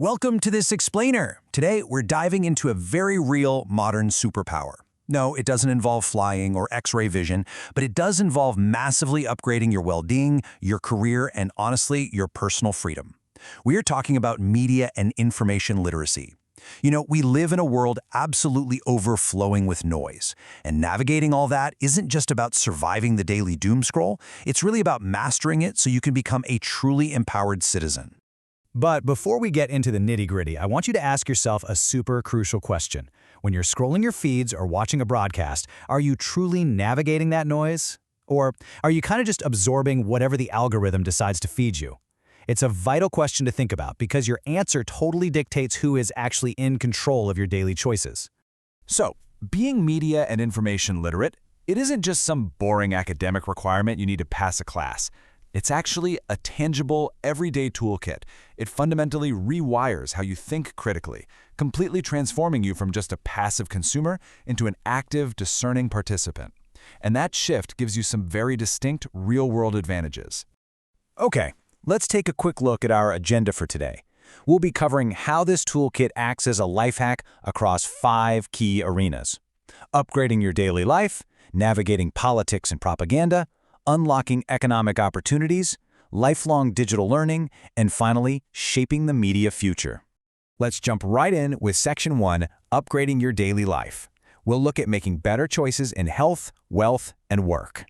Welcome to this explainer. Today, we're diving into a very real modern superpower. No, it doesn't involve flying or X-ray vision, but it does involve massively upgrading your well-being, your career, and honestly, your personal freedom. We are talking about media and information literacy. We live in a world absolutely overflowing with noise, and navigating all that isn't just about surviving the daily doom scroll, it's really about mastering it so you can become a truly empowered citizen. But before we get into the nitty-gritty, I want you to ask yourself a super crucial question. When you're scrolling your feeds or watching a broadcast, are you truly navigating that noise? Or are you kind of just absorbing whatever the algorithm decides to feed you? It's a vital question to think about because your answer totally dictates who is actually in control of your daily choices. So, being media and information literate, it isn't just some boring academic requirement you need to pass a class. It's actually a tangible, everyday toolkit. It fundamentally rewires how you think critically, completely transforming you from just a passive consumer into an active, discerning participant. And that shift gives you some very distinct, real-world advantages. Okay, let's take a quick look at our agenda for today. We'll be covering how this toolkit acts as a life hack across 5 key arenas: upgrading your daily life, navigating politics and propaganda, unlocking economic opportunities, lifelong digital learning, and finally, shaping the media future. Let's jump right in with Section 1, Upgrading Your Daily Life. We'll look at making better choices in health, wealth, and work.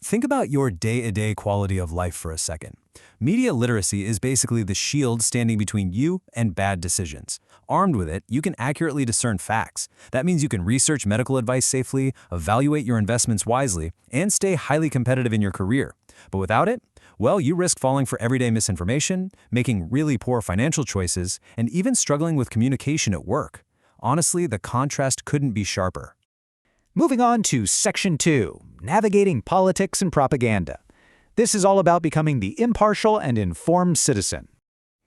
Think about your day-to-day quality of life for a second. Media literacy is basically the shield standing between you and bad decisions. Armed with it, you can accurately discern facts. That means you can research medical advice safely, evaluate your investments wisely, and stay highly competitive in your career. But without it, well, you risk falling for everyday misinformation, making really poor financial choices, and even struggling with communication at work. Honestly, the contrast couldn't be sharper. Moving on to Section 2, Navigating Politics and Propaganda. This is all about becoming the impartial and informed citizen.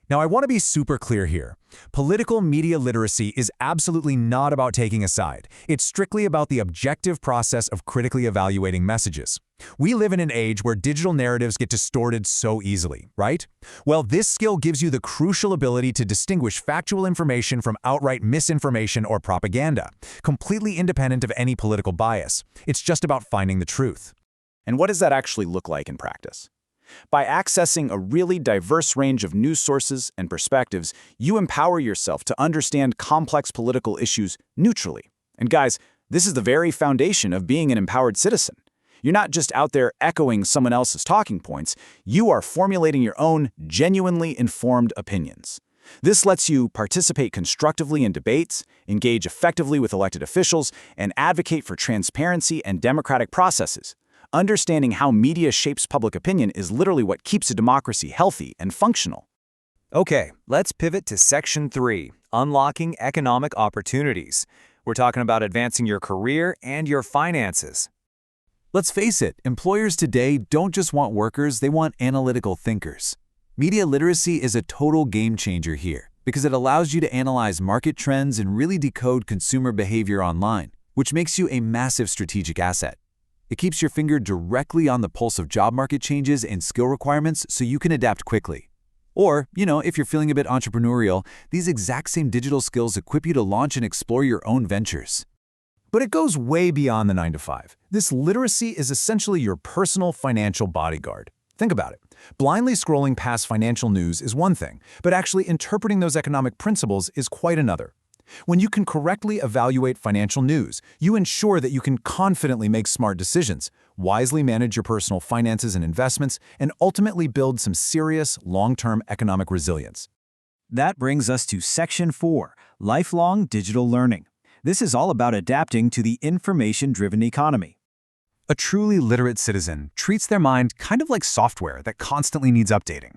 Now, I want to be super clear here. Political media literacy is absolutely not about taking a side. It's strictly about the objective process of critically evaluating messages. We live in an age where digital narratives get distorted so easily, right? Well, this skill gives you the crucial ability to distinguish factual information from outright misinformation or propaganda, completely independent of any political bias. It's just about finding the truth. And what does that actually look like in practice? By accessing a really diverse range of news sources and perspectives, you empower yourself to understand complex political issues neutrally. And guys, this is the very foundation of being an empowered citizen. You're not just out there echoing someone else's talking points, you are formulating your own genuinely informed opinions. This lets you participate constructively in debates, engage effectively with elected officials, and advocate for transparency and democratic processes. Understanding how media shapes public opinion is literally what keeps a democracy healthy and functional. Okay, let's pivot to Section 3, Unlocking Economic Opportunities. We're talking about advancing your career and your finances. Let's face it, employers today don't just want workers, they want analytical thinkers. Media literacy is a total game changer here because it allows you to analyze market trends and really decode consumer behavior online, which makes you a massive strategic asset. It keeps your finger directly on the pulse of job market changes and skill requirements so you can adapt quickly. Or, if you're feeling a bit entrepreneurial, these exact same digital skills equip you to launch and explore your own ventures. But it goes way beyond the 9-to-5. This literacy is essentially your personal financial bodyguard. Think about it. Blindly scrolling past financial news is one thing, but actually interpreting those economic principles is quite another. When you can correctly evaluate financial news, you ensure that you can confidently make smart decisions, wisely manage your personal finances and investments, and ultimately build some serious, long-term economic resilience. That brings us to Section 4, Lifelong Digital Learning. This is all about adapting to the information-driven economy. A truly literate citizen treats their mind kind of like software that constantly needs updating.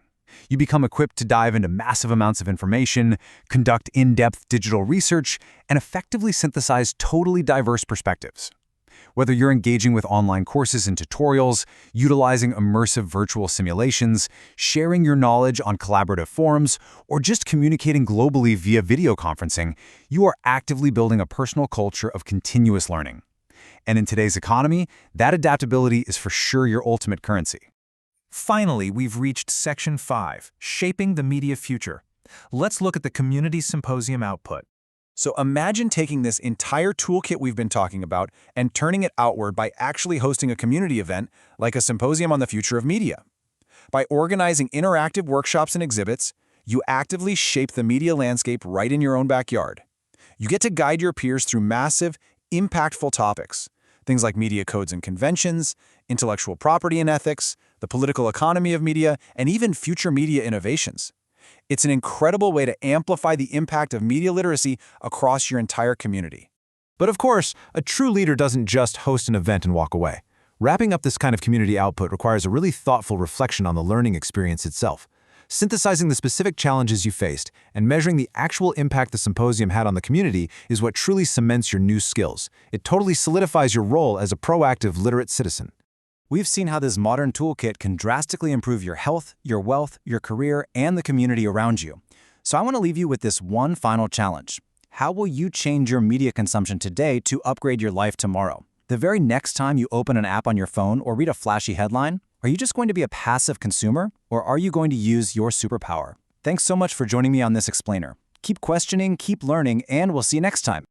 You become equipped to dive into massive amounts of information, conduct in-depth digital research, and effectively synthesize totally diverse perspectives. Whether you're engaging with online courses and tutorials, utilizing immersive virtual simulations, sharing your knowledge on collaborative forums, or just communicating globally via video conferencing, you are actively building a personal culture of continuous learning. And in today's economy, that adaptability is for sure your ultimate currency. Finally, we've reached Section 5, Shaping the Media Future. Let's look at the Community Symposium output. So imagine taking this entire toolkit we've been talking about and turning it outward by actually hosting a community event like a symposium on the future of media. By organizing interactive workshops and exhibits, you actively shape the media landscape right in your own backyard. You get to guide your peers through massive, impactful topics, things like media codes and conventions, intellectual property and ethics, the political economy of media, and even future media innovations. It's an incredible way to amplify the impact of media literacy across your entire community. But of course, a true leader doesn't just host an event and walk away. Wrapping up this kind of community output requires a really thoughtful reflection on the learning experience itself. Synthesizing the specific challenges you faced and measuring the actual impact the symposium had on the community is what truly cements your new skills. It totally solidifies your role as a proactive, literate citizen. We've seen how this modern toolkit can drastically improve your health, your wealth, your career, and the community around you. So I want to leave you with this one final challenge. How will you change your media consumption today to upgrade your life tomorrow? The very next time you open an app on your phone or read a flashy headline, are you just going to be a passive consumer, or are you going to use your superpower? Thanks so much for joining me on this explainer. Keep questioning, keep learning, and we'll see you next time.